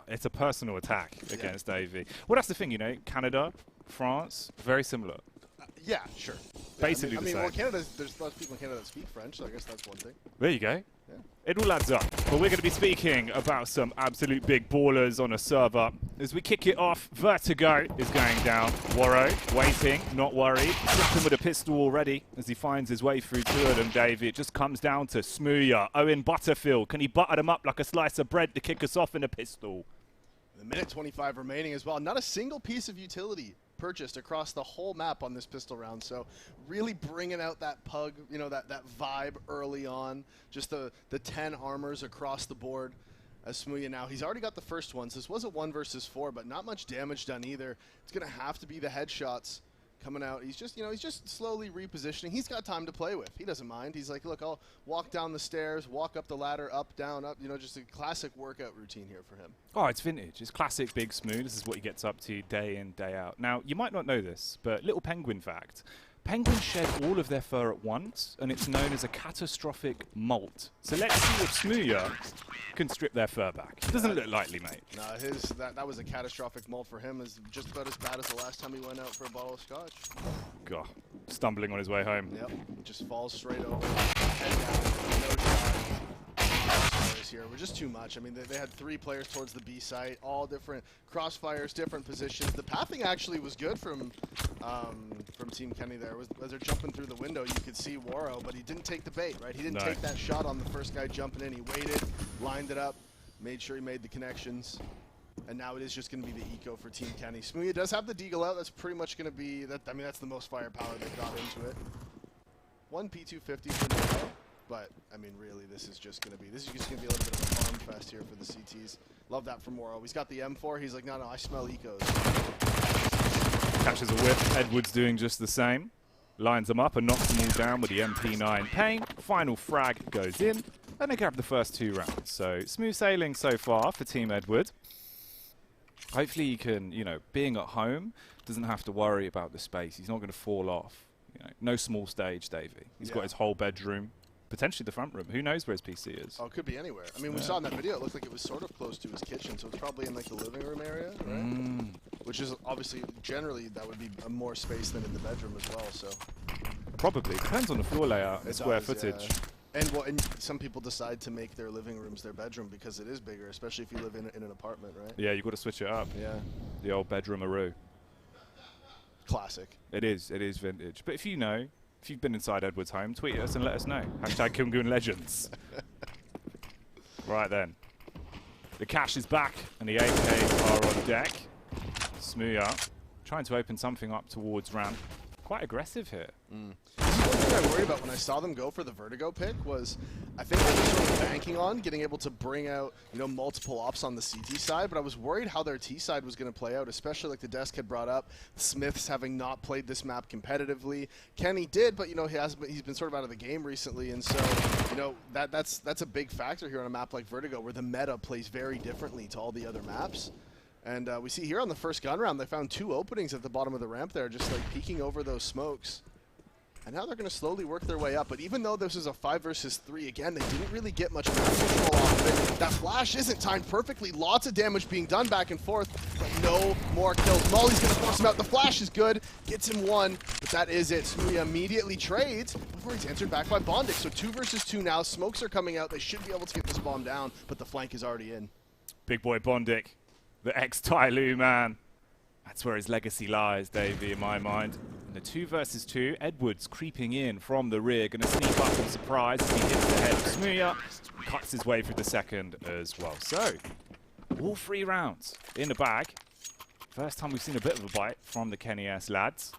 it's a personal attack against AV. Well, that's the thing, you know, Canada, France, very similar. Yeah, sure. Basically I the mean, same. well, Canada, there's lots of people in Canada that speak French, so I guess that's one thing. There you go. Yeah. It all adds up. But we're going to be speaking about some absolute big ballers on a server. As we kick it off, Vertigo is going down. Warrow waiting, not worried. Slapped him with a pistol already as he finds his way through two of them, Davey. It just comes down to Smooya, Owen Butterfield. Can he butter them up like a slice of bread to kick us off in a pistol? The minute 25 remaining as well. Not a single piece of utility purchased across the whole map on this pistol round, so really bringing out that pug, you know, that vibe early on. Just the 10 armors across the board as Smooya now. He's already got the first one, so this was a 1 versus 4, but not much damage done either. It's gonna have to be the headshots coming out. He's just, you know, he's just slowly repositioning. He's got time to play with. He doesn't mind. He's like, look, I'll walk down the stairs, walk up the ladder, up, down, up. You know, just a classic workout routine here for him. Oh, it's vintage. It's classic Big Smooth. This is what he gets up to day in, day out. Now, you might not know this, but little penguin fact. Penguins shed all of their fur at once, and it's known as a catastrophic molt. So let's see if Smooya can strip their fur back. Doesn't look likely, mate. No, that was a catastrophic molt for him. Is just about as bad as the last time he went out for a bottle of scotch. God, stumbling on his way home. Yep, just falls straight over, head down, no shot. Here were just too much. I mean, they had 3 players towards the B site, all different crossfires, different positions. The pathing actually was good from Team Kenny there. As they're jumping through the window, you could see Warrow, but he didn't take the bait, right? He didn't take that shot on the first guy jumping in. He waited, lined it up, made sure he made the connections. And now it is just going to be the eco for Team Kenny. Smooya does have the deagle out. That's pretty much going to be that. I mean, that's the most firepower they've got into it. 1 P250 for now. But, I mean, really, this is just going to be a little bit of a farm fest here for the CTs. Love that from Warrow. He's got the M4. He's like, no, I smell ecos. Catches a whiff. Edwards doing just the same. Lines them up and knocks them all down with the MP9 Pain. Final frag goes in, and they grab the first 2 rounds. So, smooth sailing so far for Team Edward. Hopefully he can, you know, being at home, doesn't have to worry about the space. He's not going to fall off. You know, no small stage, Davey. He's got his whole bedroom. Potentially the front room. Who knows where his PC is? Oh, it could be anywhere. I mean, we saw in that video, it looked like it was sort of close to his kitchen, so it's probably in like the living room area, right? Which is obviously, generally, that would be more space than in the bedroom as well, so. Probably. Depends on the floor layout and square footage. Yeah. And some people decide to make their living rooms their bedroom because it is bigger, especially if you live in an apartment, right? Yeah, you've got to switch it up. Yeah. The old bedroom-a-roo. Classic. It is vintage. But if you know, if you've been inside Edward's home, tweet us and let us know. Hashtag Kinguin Legends. Right then. The cash is back and the AKs are on deck. Smooya trying to open something up towards ramp. Quite aggressive here. One thing I worried about when I saw them go for the Vertigo pick was I think they were sort of banking on getting able to bring out, you know, multiple ops on the CT side, but I was worried how their T side was going to play out, especially like the desk had brought up, Smiths having not played this map competitively. Kenny did, but, you know, he's been sort of out of the game recently, and so, you know, that's a big factor here on a map like Vertigo where the meta plays very differently to all the other maps. And we see here on the first gun round, they found 2 openings at the bottom of the ramp there, just like peeking over those smokes. And now they're going to slowly work their way up. But even though this is a 5 versus 3, again, they didn't really get much map control off of it. That flash isn't timed perfectly. Lots of damage being done back and forth, but no more kills. Molly's going to force him out. The flash is good. Gets him 1, but that is it. Smooya immediately trades before he's answered back by Bondic. So 2 versus 2 now. Smokes are coming out. They should be able to get this bomb down, but the flank is already in. Big boy Bondic. The ex-Tyloo man. That's where his legacy lies, Davey, in my mind. And the 2 versus 2, Edwards creeping in from the rear, going to sneak up and surprise as he hits the head of Smooya. Cuts his way through the second as well. So, all 3 rounds in the bag. First time we've seen a bit of a bite from the Kenny S lads.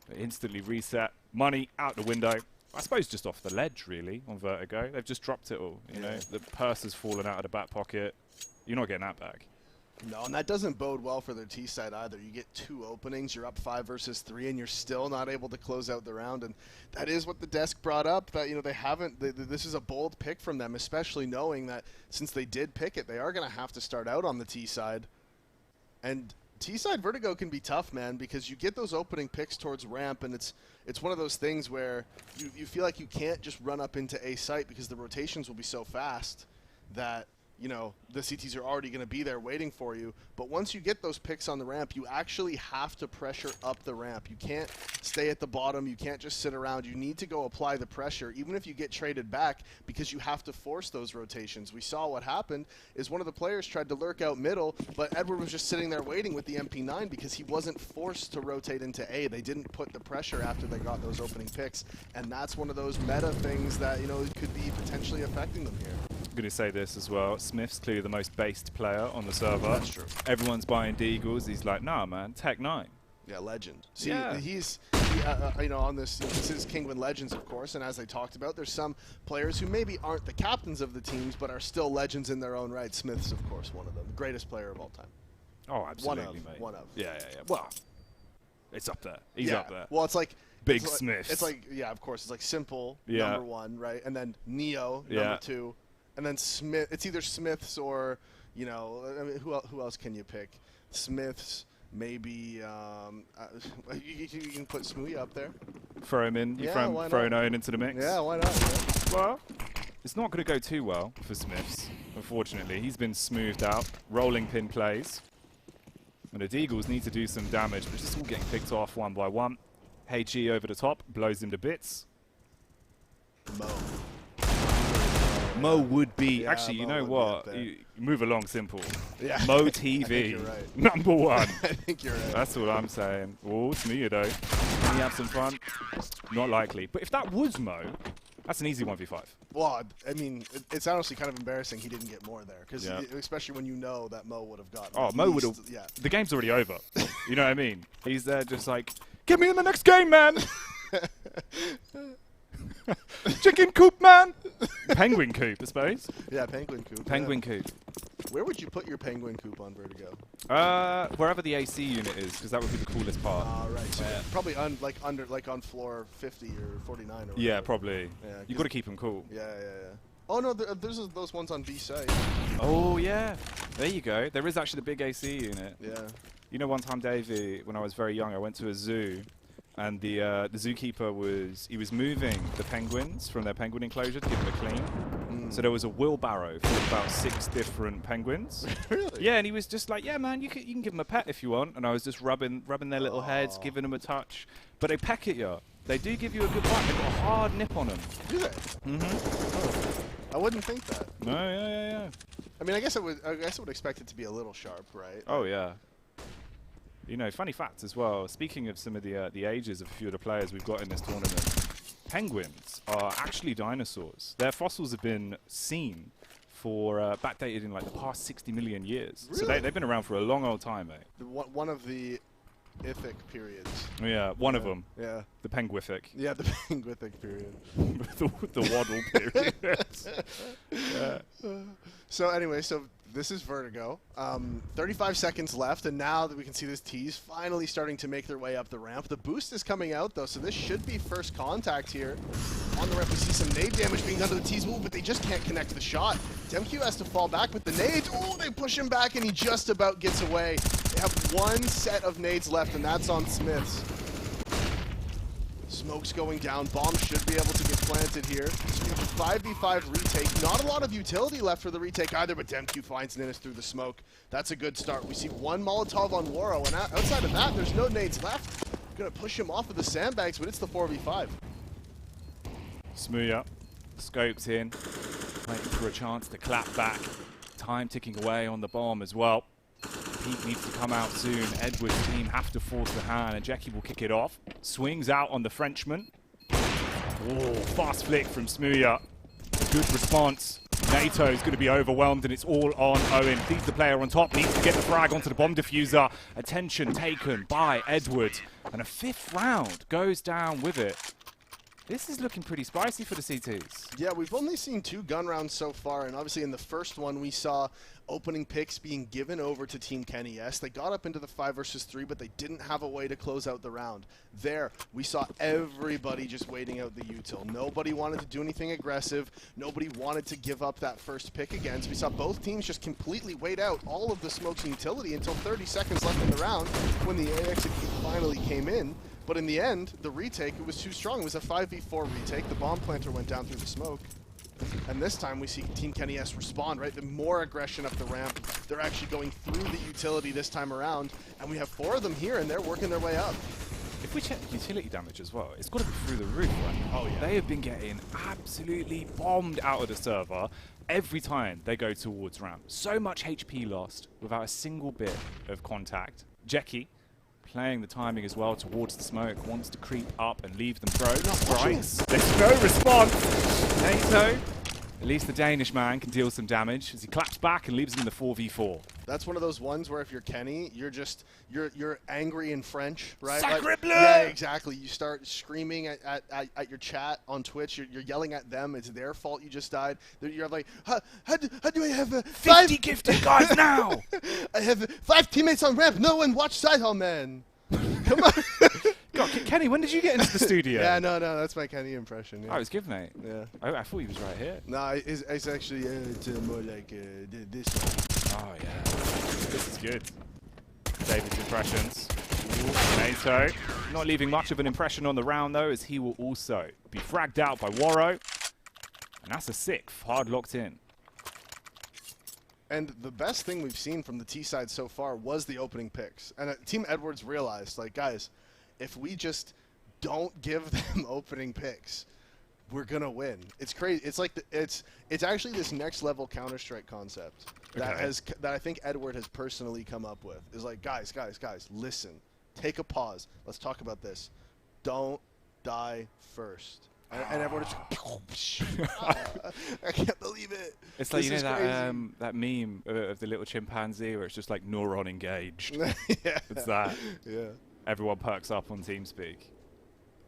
But instantly reset. Money out the window. I suppose just off the ledge, really, on Vertigo. They've just dropped it all. You know, the purse has fallen out of the back pocket. You're not getting that back. No, and that doesn't bode well for their T side either. You get 2 openings, you're up 5 versus 3, and you're still not able to close out the round. And that is what the desk brought up, that, you know, they haven't, this is a bold pick from them, especially knowing that since they did pick it, they are going to have to start out on the T side. And T side Vertigo can be tough, man, because you get those opening picks towards ramp, and it's one of those things where you feel like you can't just run up into A site because the rotations will be so fast that you know, the CTs are already going to be there waiting for you. But once you get those picks on the ramp, you actually have to pressure up the ramp. You can't stay at the bottom. You can't just sit around. You need to go apply the pressure, even if you get traded back, because you have to force those rotations. We saw what happened is one of the players tried to lurk out middle, but Edward was just sitting there waiting with the MP9 because he wasn't forced to rotate into A. They didn't put the pressure after they got those opening picks, and that's one of those meta things that, you know, could be potentially affecting them here. I'm going to say this as well. Smith's clearly the most based player on the server. That's true. Everyone's buying Deagles. He's like, nah, man, Tech 9. Yeah, legend. See, Yeah. you know, on this, this is Kinguin Legends, of course, and as I talked about, there's some players who maybe aren't the captains of the teams, but are still legends in their own right. Smith's, of course, one of them. The greatest player of all time. Oh, absolutely, mate. One of. Yeah. Well, it's up there. He's yeah. up there. Well, it's like... Big it's Smiths. It's like, yeah, of course. It's like Simple, Yeah. #1, right? And then Neo, Yeah. #2. And then Smith. It's either Smiths or, you know, I mean, who else can you pick? Smiths, maybe... you can put Smoothie up there. Throw him in. You Yeah, throw why throw not? Owen into the mix. Yeah, why not? Yeah. Well, it's not going to go too well for Smiths, unfortunately. He's been smoothed out. Rolling pin plays. And the Deagles need to do some damage, but just all getting picked off one by one. HE over the top, blows him to bits. Mo would be... Yeah, actually, you Mo know would be what? up there. You move along simple. Yeah. Mo I TV, think you're right. #1. I think you're right. That's all I'm saying. Oh, it's me, though. Can he have some fun? Not likely. But if that was Mo, that's an easy 1v5. Well, I mean, it's honestly kind of embarrassing he didn't get more there, because Yeah. especially when you know that Mo would have gotten. Oh, at Mo would least- have... Yeah. The game's already over. You know what I mean? He's there just like, get me in the next game, man! Chicken coop, man! Penguin coop, I suppose. Yeah, Penguin Coop. Penguin yeah. coop. Where would you put your Penguin Coop on Vertigo? Wherever the AC unit is, because that would be the coolest part. Right. So probably like on floor 50 or 49 or whatever. Yeah, probably. Yeah, You've got to keep them cool. Yeah. Oh no, there's those ones on B site. Oh, yeah. There you go. There is actually the big AC unit. Yeah. You know, one time, Davey, when I was very young, I went to a zoo, and the zookeeper was moving the penguins from their penguin enclosure to give them a clean. So there was a wheelbarrow full of about 6 different penguins. Really? Yeah, and he was just like, yeah, man, you can give them a pet if you want. And I was just rubbing their little heads, giving them a touch. But they peck at you. They do give you a good bite. They've got a hard nip on them. Do they? Mm-hmm. I wouldn't think that. No, yeah. I mean, I guess I would expect it to be a little sharp, right? Oh, yeah. You know, funny fact as well, speaking of some of the ages of a few of the players we've got in this tournament, penguins are actually dinosaurs. Their fossils have been seen for backdated in like the past 60 million years. Really? So they've been around for a long old time, mate. One of the Ithic periods. Yeah, one of them. Yeah. The Penguithic. Yeah, the Penguithic period. the Waddle period. Yeah. So anyway, this is Vertigo. 35 seconds left, and now that we can see this tease finally starting to make their way up the ramp. The boost is coming out, though, so this should be first contact here. On the ramp, we see some nade damage being done to the tease move, but they just can't connect the shot. Demq has to fall back with the nades. Oh, they push him back, and he just about gets away. They have one set of nades left, and that's on Smiths. Smoke's going down. Bomb should be able to get planted here. So we have a 5v5 retake. Not a lot of utility left for the retake either, but Demq finds Ninnis through the smoke. That's a good start. We see one Molotov on Waro, and outside of that, there's no nades left. Gonna push him off of the sandbags, but it's the 4v5. Smooth up. Scoped in. Waiting for a chance to clap back. Time ticking away on the bomb as well. Pete needs to come out soon. Edward's team have to force the hand, and Jackie will kick it off. Swings out on the Frenchman. Oh, fast flick from Smooya. Good response. NATO's going to be overwhelmed, and it's all on Owen. He's the player on top, needs to get the frag onto the bomb diffuser. Attention taken by Edward. And a 5th round goes down with it. This is looking pretty spicy for the CTs. Yeah, we've only seen 2 gun rounds so far, and obviously in the first one we saw opening picks being given over to Team Kenny S. They got up into the 5 versus 3, but they didn't have a way to close out the round. There, we saw everybody just waiting out the util. Nobody wanted to do anything aggressive. Nobody wanted to give up that first pick again. So we saw both teams just completely wait out all of the smokes and utility until 30 seconds left in the round when the AX finally came in. But in the end, the retake, it was too strong. It was a 5v4 retake. The bomb planter went down through the smoke. And this time we see Team Kenny S respond, right? The more aggression up the ramp. They're actually going through the utility this time around. And we have 4 of them here, and they're working their way up. If we check utility damage as well, it's got to be through the roof, right? Oh, yeah. They have been getting absolutely bombed out of the server every time they go towards ramp. So much HP lost without a single bit of contact. Jackie, playing the timing as well towards the smoke, wants to creep up and leave them thrown. Strikes. There's no response. NATO, at least the Danish man, can deal some damage as he claps back and leaves him in the 4v4. That's one of those ones where if you're Kenny, you're angry in French, right? Sacre bleu! Yeah, exactly. You start screaming at your chat on Twitch. You're yelling at them. It's their fault you just died. You're like, how do I have 50 gifted guys now? I have 5 teammates on ramp. No one watch Sidehall, man. Come on. God, Kenny, when did you get into the studio? Yeah, no, that's my Kenny impression. Yeah. Oh, it was good, mate. Yeah. I thought he was right here. No, it's actually it's more like this one. Oh, yeah. This is good. David's impressions. NATO not leaving much of an impression on the round, though, as he will also be fragged out by Warro. And that's a 6th, hard locked in. And the best thing we've seen from the T side so far was the opening picks. And Team Edwards realized, like, guys, if we just don't give them opening picks, we're gonna win. It's crazy. It's like it's actually this next level Counter-Strike concept that I think Edward has personally come up with. Is like, guys, listen, take a pause. Let's talk about this. Don't die first. And everyone just I can't believe it. It's like, this you know, crazy. that meme of the little chimpanzee where it's just like neuron engaged. Yeah. It's that. Yeah. Everyone perks up on TeamSpeak.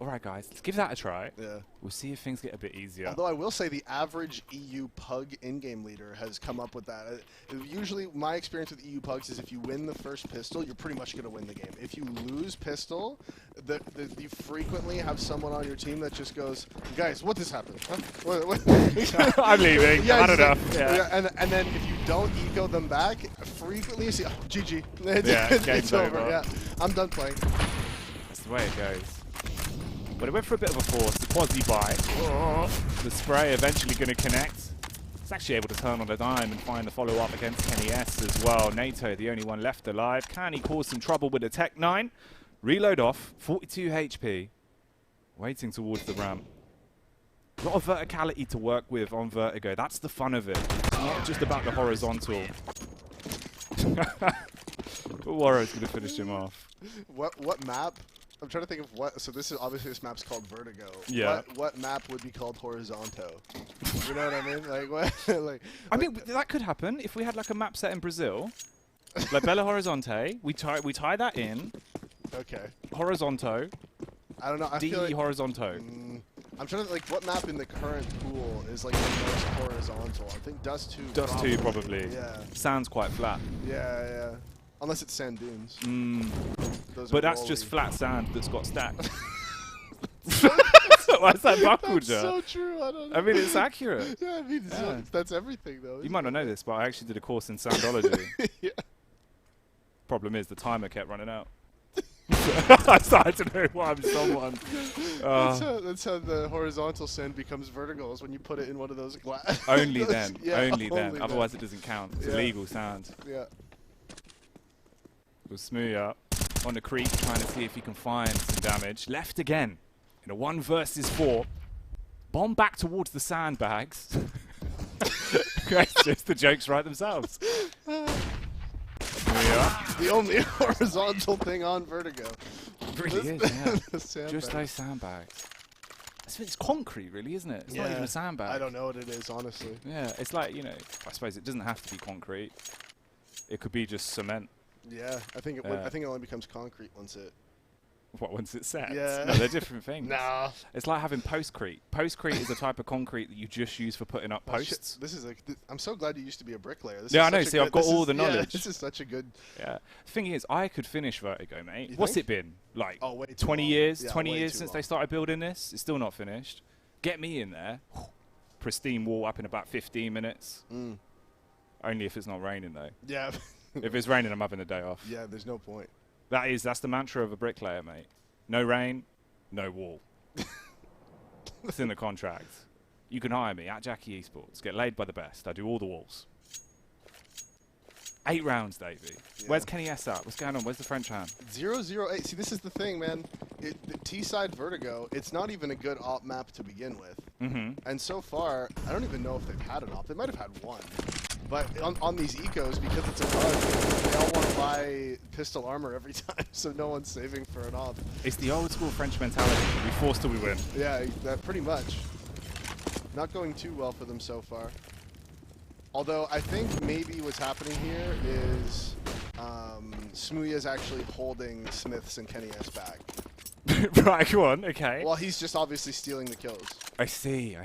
All right, guys, let's give that a try. Yeah. We'll see if things get a bit easier. Although I will say the average EU Pug in-game leader has come up with that. Usually, my experience with EU Pugs is if you win the first pistol, you're pretty much going to win the game. If you lose pistol, you frequently have someone on your team that just goes, guys, what just happened? Huh? What? I'm leaving. Yeah, I don't know. Yeah. And then if you don't eco them back, frequently you see, oh, GG. Yeah, game's it's over. over. Yeah, I'm done playing. That's the way it goes. But it went for a bit of a force. The quasi-buy. The spray eventually going to connect. It's actually able to turn on a dime and find the follow-up against Kenny S as well. NATO, the only one left alive. Can he cause some trouble with the Tech 9? Reload off. 42 HP. Waiting towards the ramp. A lot of verticality to work with on Vertigo. That's the fun of it. It's not just about the horizontal. But Warro's going to finish him off. What map? I'm trying to think of what. So this map's called Vertigo. Yeah. What map would be called Horizonto? You know what I mean? Like what? I mean, that could happen if we had like a map set in Brazil, like Belo Horizonte. We tie that in. Okay. Horizonto. I don't know. I DE feel like, Horizonto. I'm trying to like what map in the current pool is like the most horizontal. I think Dust 2. Dust 2 probably. Yeah. Sounds quite flat. Yeah. Unless it's sand dunes. Those But are that's rolly. just flat sand that's got stacks. Why is that buckle, That's so true. I don't know. I mean, it's accurate. Yeah, I mean, Yeah. that's everything though. You might not know this, but I actually did a course in soundology. Yeah. Problem is, the timer kept running out. I started to know why I'm someone. That's how the horizontal sand becomes vertical, is when you put it in one of those glass. Only then. Yeah, only then. Otherwise, it doesn't count. It's Yeah. illegal sound. Yeah. We'll smooth up on the creek, trying to see if he can find some damage. Left again in a 1 versus 4. Bomb back towards the sandbags. It's just the jokes write themselves. The only horizontal thing on Vertigo. It really is, yeah. The sandbag. Just those sandbags. It's concrete, really, isn't it? It's not even a sandbag. I don't know what it is, honestly. Yeah, it's like, you know, I suppose it doesn't have to be concrete. It could be just cement. Yeah, I think it only becomes concrete once it. What, once it's set? Yeah. No, they're different things. Nah. It's like having postcrete. Postcrete is a type of concrete that you just use for putting up posts. This is I'm so glad you used to be a bricklayer. This Yeah, is I know. such a See, I've good- got this all is- the yeah, knowledge. this is such a good. Yeah. The thing is, I could finish Vertigo, mate. You What's think? it been? Like Oh, way too 20 long. years? Yeah, 20 way years too since long. they started building this? It's still not finished. Get me in there. Pristine wall up in about 15 minutes. Only if it's not raining, though. Yeah. If it's raining, I'm having a day off. Yeah, there's no point. That's the mantra of a bricklayer, mate. No rain, no wall. It's in the contract. You can hire me at Jackie Esports. Get laid by the best. I do all the walls. 8 rounds, Davey. Yeah. Where's Kenny S at? What's going on? Where's the French hand? 0-0-8. See, this is the thing, man. The T-side Vertigo, it's not even a good op map to begin with. And so far, I don't even know if they've had an op. They might have had one. But on these ecos, because it's a bug, they all want to buy pistol armor every time, so no one's saving for an op. It's the old school French mentality. We force till we win. Yeah, that pretty much. Not going too well for them so far. Although I think maybe what's happening here is Smooya's actually holding Smiths and Kenny S back. Right, go on. Okay. Well, he's just obviously stealing the kills. I see.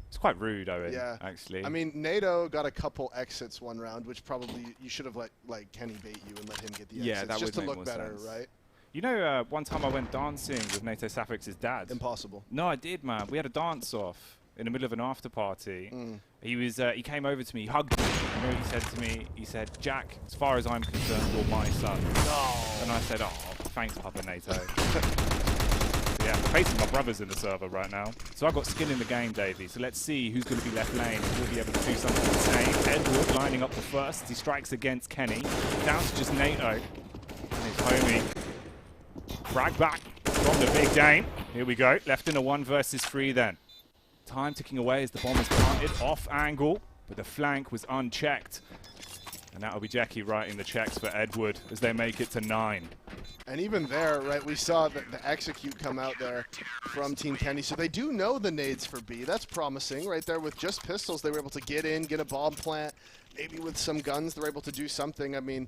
It's quite rude, Owen, Yeah. actually. I mean, NATO got a couple exits one round, which probably you should have let Kenny bait you and let him get the Yeah, exits that just would to make look more better, sense. right? You know, one time I went dancing with NATO Safix's dad. Impossible. No, I did, man. We had a dance-off in the middle of an after-party. He came over to me, he hugged me. You know what he said to me? He said, "Jack, as far as I'm concerned, you're my son." Oh. And I said, "Oh, thanks, Papa NATO." Yeah, I'm facing my brothers in the server right now. So I've got skin in the game, Davey. So let's see who's going to be left lane. Who'll be able to do something insane. Edward lining up the first. He strikes against Kenny. Down to just NATO. And his homie. Frag back from the big Dane. Here we go. Left in a 1 versus 3 then. Time ticking away as the bomb is planted off angle. But the flank was unchecked. And that'll be Jackie writing the checks for Edward as they make it to 9. And even there, right, we saw the execute come out there from Team Kenny. So they do know the nades for B. That's promising right there. With just pistols, they were able to get in, get a bomb plant. Maybe with some guns, they're able to do something. I mean,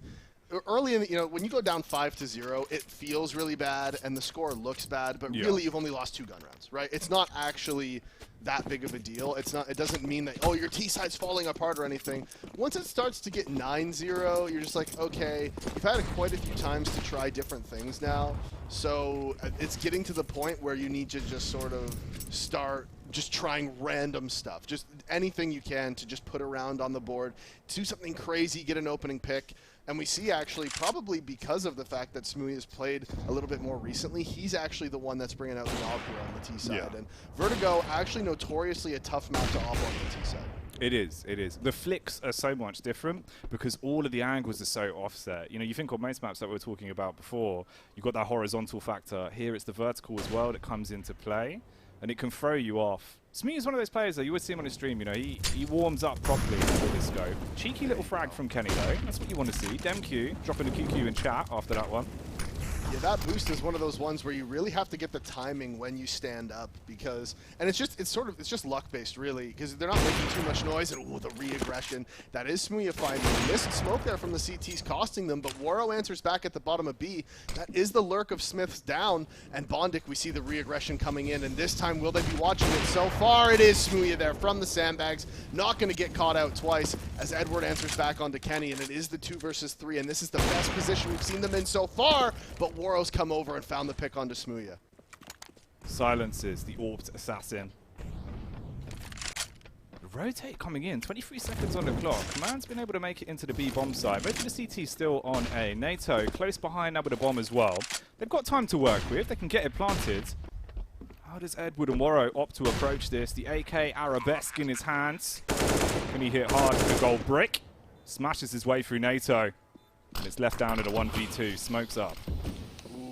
early in the, when you go down 5-0, it feels really bad and the score looks bad, but really you've only lost 2 gun rounds, right? It's not actually that big of a deal. It's not. It doesn't mean that, oh, your T-side's falling apart or anything. Once it starts to get 9-0, you're just like, okay, you've had it quite a few times to try different things now, so it's getting to the point where you need to just sort of start just trying random stuff, just anything you can to just put around on the board, do something crazy, get an opening pick. And we see actually, probably because of the fact that Smoothie has played a little bit more recently, he's actually the one that's bringing out the Valkyrie on the T side. Yeah. And Vertigo, actually notoriously a tough map to op on the T side. It is, it is. The flicks are so much different because all of the angles are so offset. You know, you think on most maps that we were talking about before, you've got that horizontal factor. Here it's the vertical as well that comes into play, and it can throw you off. Smee is one of those players though, you would see him on his stream, you know, he warms up properly with his scope. Cheeky little frag from Kenny though, that's what you want to see. DemQ dropping a QQ in chat after that one. Yeah, that boost is one of those ones where you really have to get the timing when you stand up because, and it's just luck based really, because they're not making too much noise and the re-aggression. That is Smoothie finding. Missed smoke there from the CTs costing them, but Waro answers back at the bottom of B. That is the lurk of Smith's down, and Bondic, we see the re-aggression coming in, and this time will they be watching it? So far it is Smoothie there from the sandbags, not going to get caught out twice as Edward answers back onto Kenny, and it is the 2 versus 3, and this is the best position we've seen them in so far, but Waro's come over and found the pick onto Smoothie. Silences the Orbed Assassin. Rotate coming in, 23 seconds on the clock. Man's been able to make it into the B bomb side. Both of the CTs still on A. NATO close behind now with a bomb as well. They've got time to work with, they can get it planted. How does Edward and Waro opt to approach this? The AK Arabesque in his hands. Can he hit hard with the gold brick? Smashes his way through NATO. And it's left down at a 1v2, smokes up.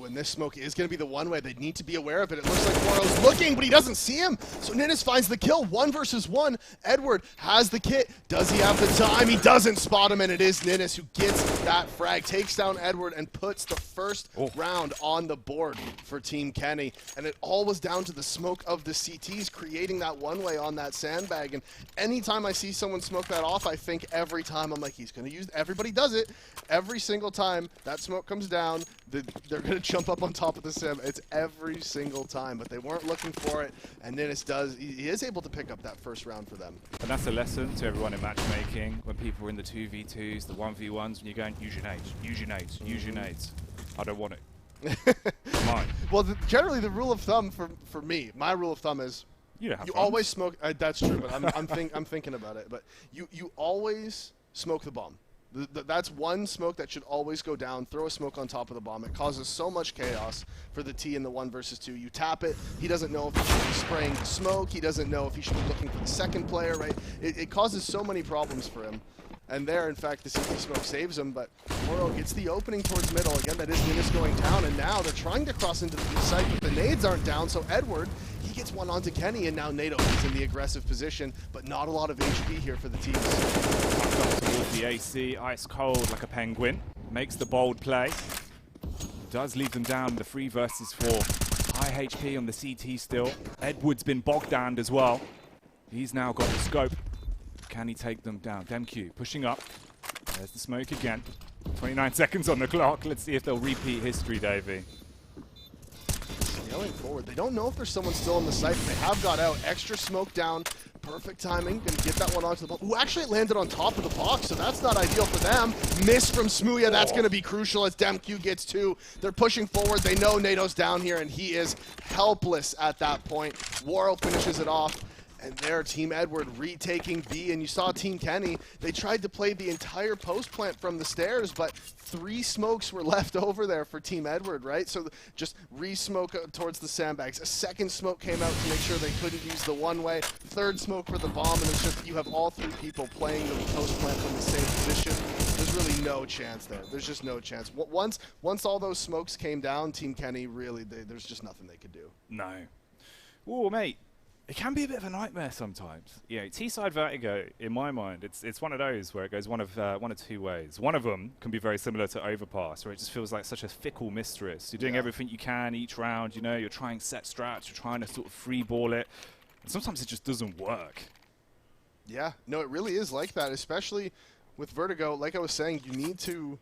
And this smoke is going to be the one way they need to be aware of it. It looks like Waro's looking, but he doesn't see him. So Ninnis finds the kill. 1 versus 1. Edward has the kit. Does he have the time? He doesn't spot him, and it is Ninnis who gets that frag, takes down Edward, and puts the first round on the board for Team Kenny. And it all was down to the smoke of the CTs creating that one-way on that sandbag. And anytime I see someone smoke that off, I think every time, I'm like, he's going to use, everybody does it. Every single time that smoke comes down, they're going to jump up on top of the sim. It's every single time, but they weren't looking for it, and Ninnis does. He is able to pick up that first round for them. And that's a lesson to everyone in matchmaking. When people are in the 2v2s, the 1v1s, when you're going, use your nades, use your nades, use your nades. I don't want it. Mine. Well, generally the rule of thumb for me, my rule of thumb is you always smoke. That's true, but I'm thinking about it. But you always smoke the bomb. That's one smoke that should always go down. Throw a smoke on top of the bomb. It causes so much chaos for the T in the 1 versus 2. You tap it. He doesn't know if he should be spraying the smoke. He doesn't know if he should be looking for the second player, right? It causes so many problems for him. And there, in fact, the CT smoke saves him, but Moro gets the opening towards middle. Again, that is Ninnis going down, and now they're trying to cross into the site, but the nades aren't down, so Edward, he gets one onto Kenny, and now Nato is in the aggressive position, but not a lot of HP here for the teams. Towards the AC, ice cold like a penguin. Makes the bold play. Does leave them down in the 3 versus 4. High HP on the CT still. Edward's been bogged down as well. He's now got the scope. Can he take them down? Demq pushing up. There's the smoke again. 29 seconds on the clock. Let's see if they'll repeat history, Davey. Scaling forward. They don't know if there's someone still on the site, but they have got out. Extra smoke down. Perfect timing. Gonna get that one onto the ball. Ooh, actually it landed on top of the box, so that's not ideal for them. Miss from Smooya. That's gonna be crucial as Demq gets 2. They're pushing forward. They know NATO's down here, and he is helpless at that point. Waro finishes it off. And there, Team Edward retaking B, and you saw Team Kenny. They tried to play the entire post plant from the stairs, but 3 smokes were left over there for Team Edward, right? So just re-smoke towards the sandbags. A second smoke came out to make sure they couldn't use the one-way. Third smoke for the bomb, and it's just you have all 3 people playing the post plant from the same position. There's really no chance there. There's just no chance. Once all those smokes came down, Team Kenny really, there's just nothing they could do. No. Oh, mate. It can be a bit of a nightmare sometimes. You know, T-side Vertigo, in my mind, it's one of those where it goes one of 2 ways. One of them can be very similar to Overpass, where it just feels like such a fickle mistress. You're doing everything you can each round, you know, you're trying set strats, you're trying to sort of free ball it. And sometimes it just doesn't work. Yeah, no, it really is like that, especially with Vertigo. Like I was saying, you need to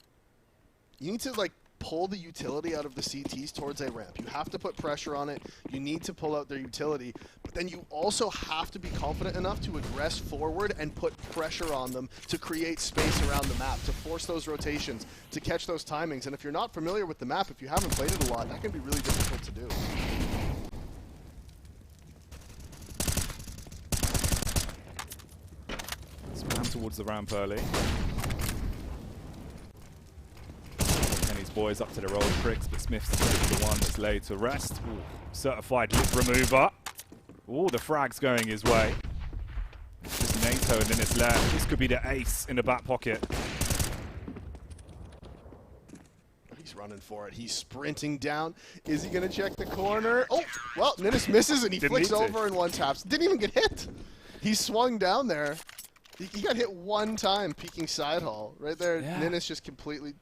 like pull the utility out of the CTs towards a ramp. You have to put pressure on it. You need to pull out their utility, but then you also have to be confident enough to aggress forward and put pressure on them to create space around the map, to force those rotations, to catch those timings. And if you're not familiar with the map, if you haven't played it a lot, that can be really difficult to do. Spam towards the ramp early. Boys up to their old tricks, but Smith's the one that's laid to rest. Ooh, certified lip remover. Ooh, the frag's going his way. It's just NATO and then it's left. This could be the ace in the back pocket. He's running for it. He's sprinting down. Is he going to check the corner? Oh, well, Ninnis misses and he flicks over and one taps. Didn't even get hit. He swung down there. He got hit one time, peeking side haul. Right there, yeah. Ninnis just completely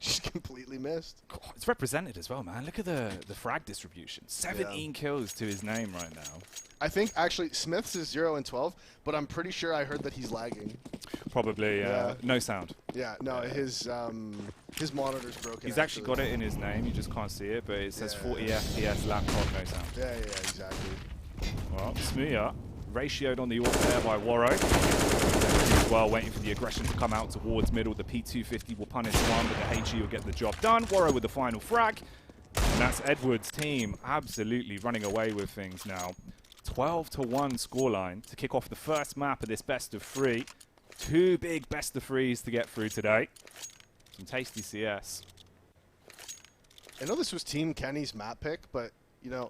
missed. God, it's represented as well, man. Look at the frag distribution. 17 kills to his name right now. I think, actually, Smith's is 0 and 12, but I'm pretty sure I heard that he's lagging. Probably, no sound. Yeah, no, his monitor's broken. He's actually got it in his name, you just can't see it, but it says 40 FPS, laptop, no sound. Yeah, exactly. Well, Smooya, ratioed on the AWP there by Waro. As well, waiting for the aggression to come out towards middle. The P250 will punish one, but the HE will get the job done. Waro with the final frag. And that's Edward's team absolutely running away with things now. 12-1 scoreline to kick off the first map of this best of 3. 2 big best of 3s to get through today. Some tasty CS. I know this was Team Kenny's map pick, but, you know,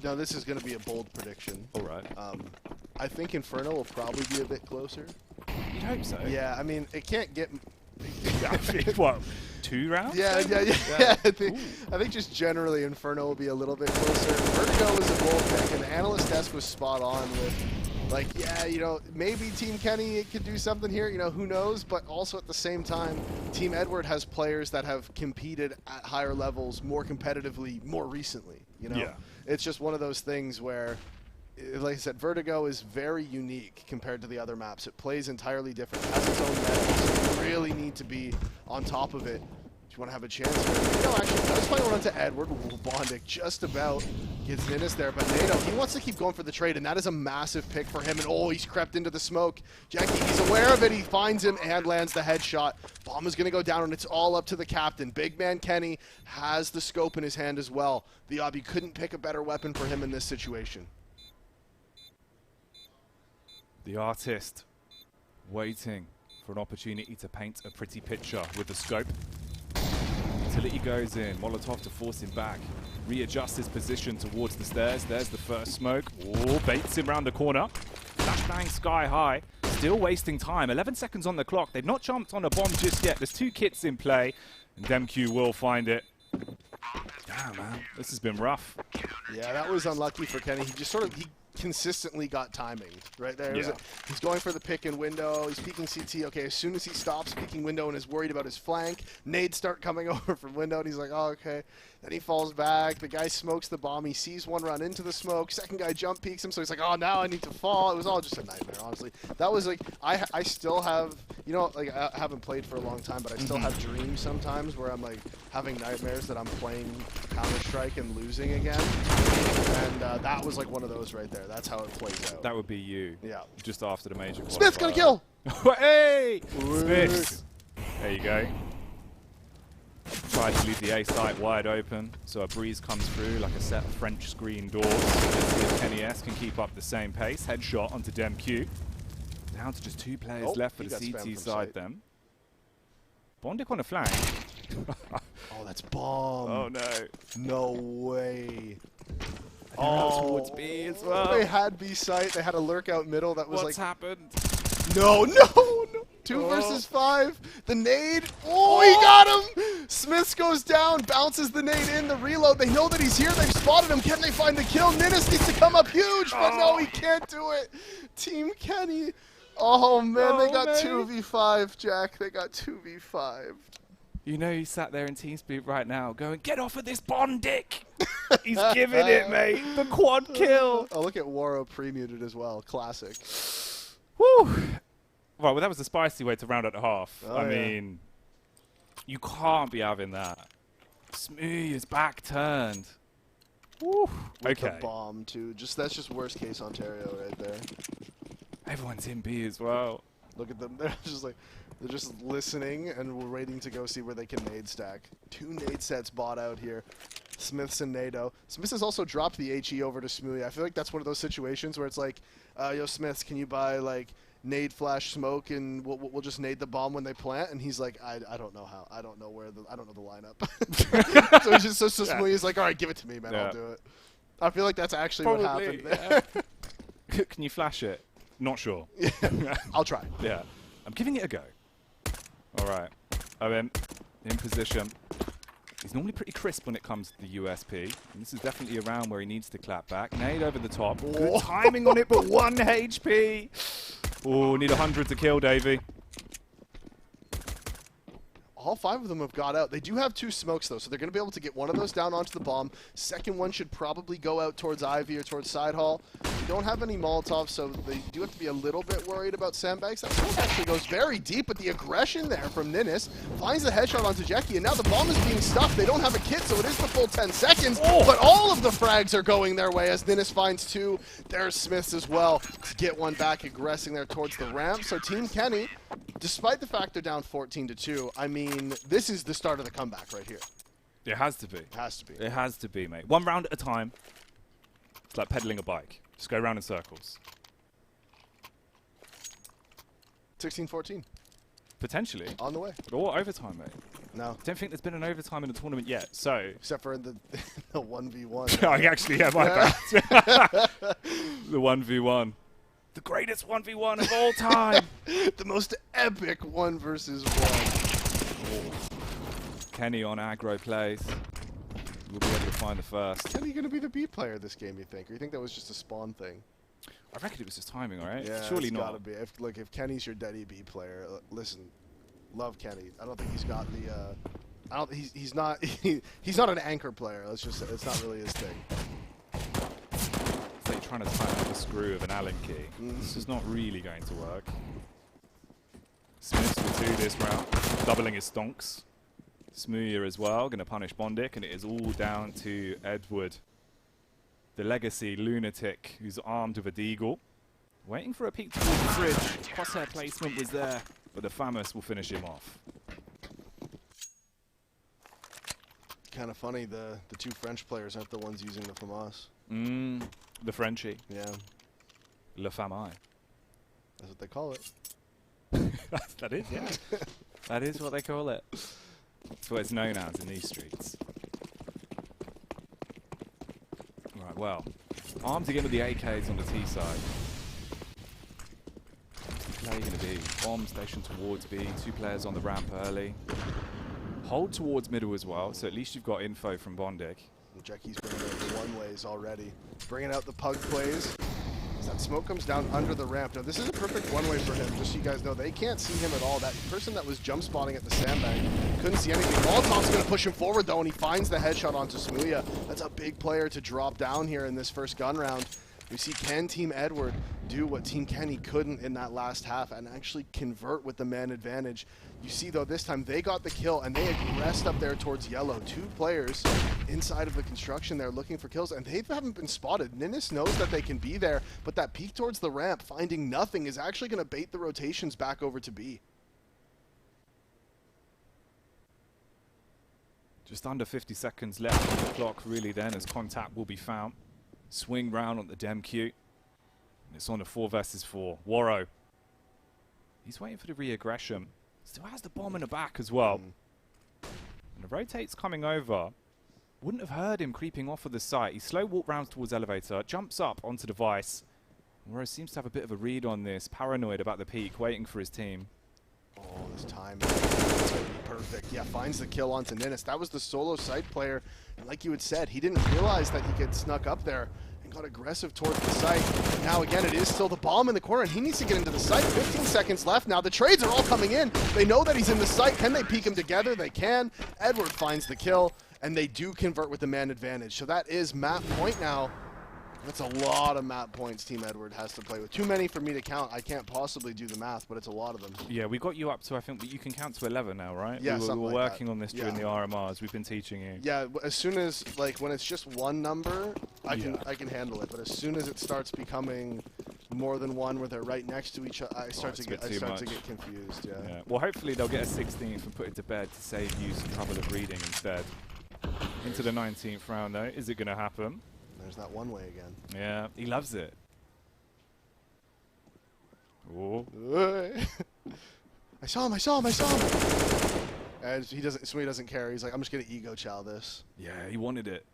no, this is going to be a bold prediction. All right. I think Inferno will probably be a bit closer. You'd hope so. Yeah, I mean, it can't get... What, 2 rounds? Yeah. I think just generally Inferno will be a little bit closer. Vertigo was a bold pick, and the analyst desk was spot on with, like, yeah, you know, maybe Team Kenny could do something here, you know, who knows? But also at the same time, Team Edward has players that have competed at higher levels more competitively more recently, you know? Yeah. It's just one of those things where, like I said, Vertigo is very unique compared to the other maps. It plays entirely different, has its own meta, so you really need to be on top of it if you want to have a chance. NATO actually does find one onto Edward. Bondic just about gets Ninnis there, but NATO, he wants to keep going for the trade, and that is a massive pick for him, and oh, he's crept into the smoke. Jackie, he's aware of it, he finds him and lands the headshot. Bomb is going to go down, and it's all up to the captain. Big man Kenny has the scope in his hand as well. The Obby couldn't pick a better weapon for him in this situation. The artist waiting for an opportunity to paint a pretty picture with the scope. Utility goes in, Molotov to force him back. Readjusts his position towards the stairs. There's the first smoke. Oh, baits him round the corner. Flashbang sky high. Still wasting time. 11 seconds on the clock. They've not jumped on a bomb just yet. There's 2 kits in play. And DemQ will find it. Damn, man. This has been rough. Yeah, that was unlucky for Kenny. He just he consistently got timing right there. Yeah. He's going for the pick and window. He's peeking CT. Okay, as soon as he stops peeking window and is worried about his flank, nades start coming over from window, and he's like, oh, okay. Then he falls back. The guy smokes the bomb. He sees one run into the smoke. Second guy jump peeks him, so he's like, oh, now I need to fall. It was all just a nightmare, honestly. That was like, I still have, you know, like I haven't played for a long time, but I still have dreams sometimes where I'm like having nightmares that I'm playing Counter-Strike and losing again. And that was like one of those right there. That's how it plays out. That would be you. Yeah. Just after the major qualifier. Smith's gonna kill! Hey! Smiths! There you go. Tried to leave the A site wide open, so a breeze comes through like a set of French screen doors. Let's see if Kenny S can keep up the same pace. Headshot onto DemQ. Down to just 2 players left for the CT side then. Bondic on a flank. Oh, that's bomb. Oh no. No way. Towards B as well. They had B site. They had a lurk out middle that was What's like... happened? No. 2 versus 5. The nade. Oh, he got him. Smiths goes down, bounces the nade in, the reload. They know that he's here. They've spotted him. Can they find the kill? Ninnis needs to come up huge, but no, he can't do it. Team Kenny. Oh, man, they got 2v5, Jack. They got 2v5. You know, he sat there in TeamSpeak right now going, get off of this Bondic! He's giving it, mate. The quad kill. Oh, look at Waro pre-muted as well. Classic. Woo! Right, well, that was a spicy way to round out the half. Oh, I mean, you can't be having that. Smooth is back turned. Woo! With Okay. the bomb, too. That's just worst case Ontario right there. Everyone's in B as well. Look at them. They're just listening, and we're waiting to go see where they can nade stack. 2 nade sets bought out here. Smiths and Nado. Smiths has also dropped the HE over to Smoothie. I feel like that's one of those situations where it's like, yo, Smiths, can you buy, like, nade flash smoke, and we'll just nade the bomb when they plant? And he's like, I don't know how. I don't know the lineup. So he's just so Smoothie's like, all right, give it to me, man. I'll do it. I feel like that's actually what happened there. Yeah. Can you flash it? Not sure. Yeah. I'll try. Yeah. I'm giving it a go. All right. OM in position. He's normally pretty crisp when it comes to the USP. And this is definitely a round where he needs to clap back. Nade over the top. Good timing on it, but 1 HP. Oh, need 100 to kill, Davey. All 5 of them have got out. They do have 2 smokes, though, so they're going to be able to get one of those down onto the bomb. Second one should probably go out towards Ivy or towards Side Hall. They don't have any Molotovs, so they do have to be a little bit worried about sandbags. That smoke actually goes very deep, but the aggression there from Ninnis finds the headshot onto Jackie, and now the bomb is being stuffed. They don't have a kit, so it is the full 10 seconds, but all of the frags are going their way as Ninnis finds 2. There's Smiths as well to get one back, aggressing there towards the ramp. So Team Kenny, despite the fact they're down 14-2, I mean, this is the start of the comeback right here. It has to be. It has to be. It has to be, mate. 1 round at a time. It's like pedaling a bike. Just go around in circles. 16-14. Potentially. On the way. Or overtime, mate. No. Don't think there's been an overtime in the tournament yet, so... Except for in the 1v1. I actually, yeah, my bad. The 1v1. The greatest 1v1 of all time. The most epic 1 versus 1. Kenny on aggro plays. We'll be able to find the first. Kenny going to be the B player this game, you think? Or you think that was just a spawn thing? I reckon it was just timing, all right? Yeah, surely it's not. Gotta be. If Kenny's your daddy B player, listen, love Kenny. I don't think he's got the. He's not. He's not an anchor player. Let's just say it's not really his thing. It's like trying to tighten the screw of an Allen key. This is not really going to work. Smiths with 2 this round, doubling his stonks. Smoothie as well, going to punish Bondic, and it is all down to Edward, the legacy lunatic who's armed with a deagle. Waiting for a peek towards the fridge. Crosshair placement was there, but the Famous will finish him off. Kind of funny, the 2 French players aren't the ones using the FAMAS. The Frenchie. Yeah. Le Famille. That's what they call it. That is, yeah. That is what they call it. That's what it's known as in these streets. Right, well, arms again with the AKs on the T side. Where are you going to be? Bomb station towards B, 2 players on the ramp early. Hold towards middle as well, so at least you've got info from Bondic. Jackie's bringing out the one-ways already. Bringing out the pug plays. As that smoke comes down under the ramp. Now, this is a perfect one-way for him, just so you guys know. They can't see him at all. That person that was jump spotting at the sandbag couldn't see anything. Molotov's going to push him forward, though, and he finds the headshot onto Smuya. That's a big player to drop down here in this first gun round. We see Ken Team Edward do what Team Kenny couldn't in that last half and actually convert with the man advantage. You see, though, this time they got the kill and they aggressed up there towards yellow. 2 players inside of the construction there looking for kills, and they haven't been spotted. Ninnis knows that they can be there, but that peek towards the ramp, finding nothing, is actually going to bait the rotations back over to B. Just under 50 seconds left on the clock, really, then, as contact will be found. Swing round on the dem queue. And it's on a 4 versus 4. Warrow. He's waiting for the re-aggression. Still has the bomb in the back as well. And the rotate's coming over. Wouldn't have heard him creeping off of the site. He slow walk rounds towards elevator, jumps up onto device. Warrow seems to have a bit of a read on this. Paranoid about the peak, waiting for his team. Oh, this time it's going to be perfect. Yeah, finds the kill onto Ninnis. That was the solo site player. And like you had said, he didn't realize that he could snuck up there and got aggressive towards the site. Now, again, it is still the bomb in the corner, and he needs to get into the site. 15 seconds left now. The trades are all coming in. They know that he's in the site. Can they peek him together? They can. Edward finds the kill, and they do convert with the man advantage. So that is map point now. That's a lot of map points Team Edward has to play with. Too many for me to count. I can't possibly do the math, but it's a lot of them. Yeah, we got you up to, I think, you can count to 11 now, right? Yeah, we were like working that. on this during the RMRs. We've been teaching you. Yeah, as soon as, like, when it's just one number, I can handle it. But as soon as it starts becoming more than one where they're right next to each other, I start to get confused. Yeah. Well, hopefully they'll get a 16th and put it to bed to save you some trouble of reading instead. Into the 19th round, though. Is it going to happen? There's that one way again. Yeah, he loves it. Oh. I saw him. And Sweeney doesn't care. He's like, I'm just going to ego chow this. Yeah, he wanted it.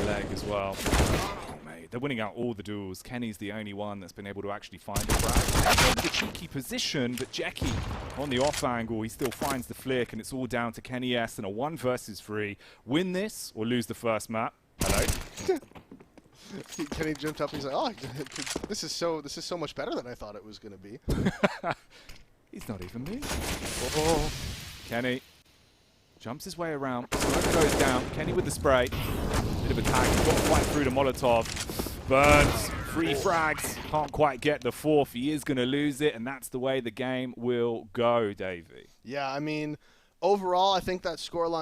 Leg as well. Oh, mate. They're winning out all the duels. Kenny's the only one that's been able to actually find a frag. The cheeky position, but Jackie on the off angle, he still finds the flick, and it's all down to Kenny S and a 1 versus 3. Win this or lose the first map. Hello. Kenny jumped up. He's like, "Oh, this is so much better than I thought it was going to be." He's not even me. Oh, Kenny jumps his way around. Smoke goes down. Kenny with the spray. Bit of attack. He's got to fight through the Molotov. Burns. 3 frags. Can't quite get the 4th. He is going to lose it, and that's the way the game will go, Davey. Yeah, I mean, overall, I think that scoreline